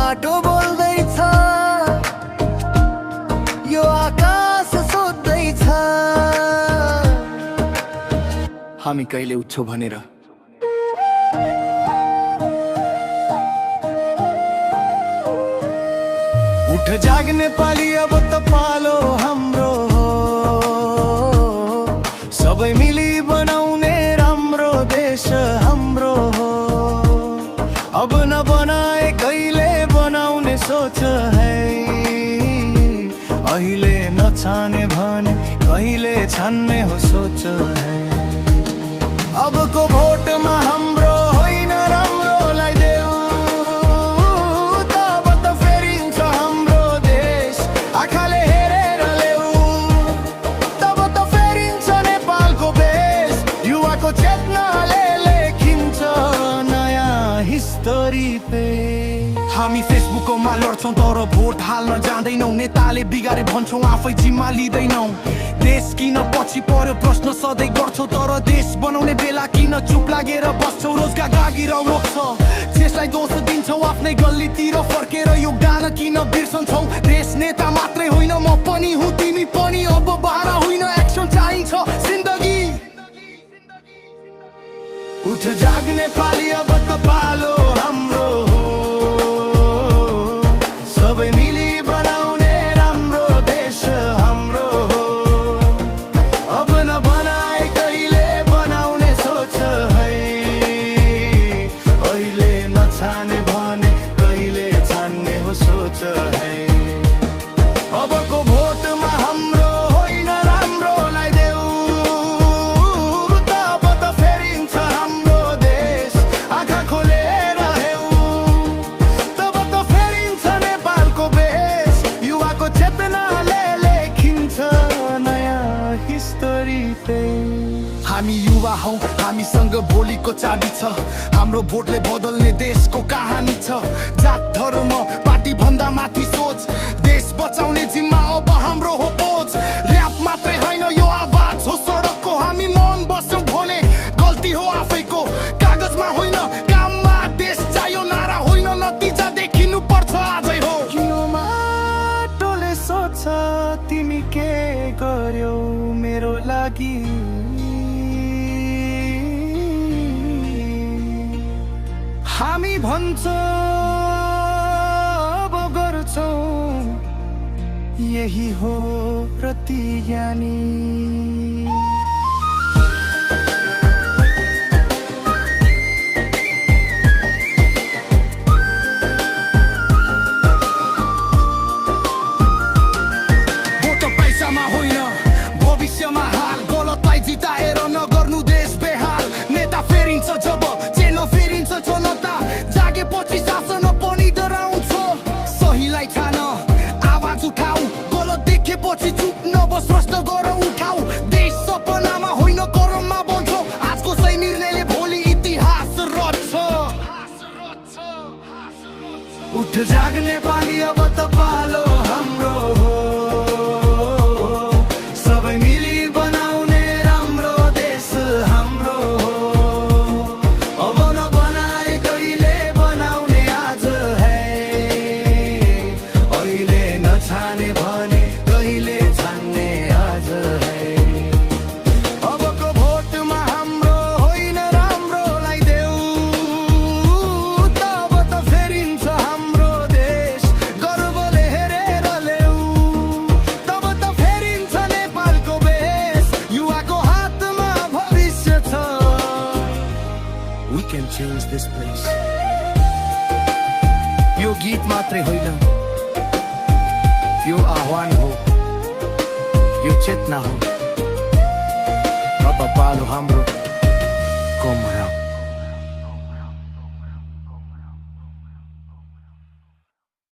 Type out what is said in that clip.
बाटो बोल्दैछ, यो आकाश सोध्दैछ हामी कहिले उठ्छौ भनेर। उठ जाग नेपाली अब त पालो हाम्रो हो, सबै मिली बनाउने राम्रो देश हाम्रो हो। अब नबनाए कहिले बनाउने सोच है, अहिले नछाने भने कहिले छान्ने हो सोच है। अबको भोटमा हाम्रो होइन राम्रोलाई देऊ, तब त फेरिन्छ हाम्रो देश आँखाले हेरेर ल्याऊ, तब त फेरिन्छ नेपालको बेस। युवाको चेतनाले लेखिन्छ नयाँ हिस्टोरी पे। हामी फेसबुकमा लड्छौँ तर भोट हाल्न जाँदैनौँ, नेताले बिगारे भन्छौँ आफै जिम्मा लिँदैनौँ। देश किन पछि पर्यो प्रश्न सधैँ गर्छौ, तर देश बनाउने बेला किन चुप लागेर बस्छौ। रोजगार गागिर रोक्छ त्यसलाई दोष दिन्छौ, आफ्नै गल्लीतिर फर्केर योगदान किन बिर्सन्छौ। देश नेता मात्रै होइन म पनि हुँ तिमी पनि, अब बाह्र होइन एक्सन चाहिन्छ जिन्दगी। उठ जाग नेपाली अब त पालो हाम्रो हो, सबै मिली बनाउने राम्रो देश हाम्रो हो। अब नबनाए कहिले बनाउने सोच है, अहिले नछाने भने कहिले छान्ने हो सोच है। अबको भोटमा हाम्रो होइन राम्रोलाई देऊ, तब त फेरिन्छ हाम्रो देश आँखा खोलेर हेऊ, तब त फेरिन्छ नेपालको बेस। युवाको चेतनाले लेखिन्छ नयाँ हिस्टोरी पे। हामी युवा हौ, हामीसँग भोलिको चाबी छ, हाम्रो भोटले बदल्ने देशको कहानी छ। जात धर्म पार्टी भन्दा माथि सोच, देश बचाउने जिम्मा अब हाम्रो हो बोझ। र्याप मात्रै होइन यो आवाज हो सडकको, हामी मन बस्छौँ भने गल्ती हो आफैको। कागजमा होइन काममा देश चाहियो, नारा होइन नतिजा देखिनु पर्छ आजै हो। यो माटोले सोध्छ तिमी के गर्यौ मेरो लागि, हामी भन्छौँ अब गर्छौँ यही हो प्रतिज्ञानी। भोट पैसामा होइन भविष्यमा हाल, गलतलाई जिताएर नगर्नु देश बेहाल। नेता फेरिन्छ जब चेन फेरिन्छ जनता, जागेपछि शासन पनि डराउँछ। सहीलाई छान आवाज उठाऊ, गलत देखेपछि चुप नबस प्रश्न गर उठाऊ। देश सपनामा होइन करममा बन्छ, आजको सही निर्णयले भोलि इतिहास रच्छ। उठ जाग नेपाली अब त पालो हाम्रो हो, सबै मिली बनाउने राम्रो देश हाम्रो हो। अब नबनाए कहिले बनाउने आज है, अहिले नछाने भने कहिले छान्ने आज है। अबको भोटमा हाम्रो होइन राम्रोलाई देऊ, तब त फेरिन्छ हाम्रो देश गर्वले हेरेर ल्याऊ, तब त फेरिन्छ नेपालको बेस। युवाको हातमा भविष्य छ, we can change this place। यो गीत मात्रै होइन यो आह्वान हो, यो चेतना हो। अब पालो हाम्रो कम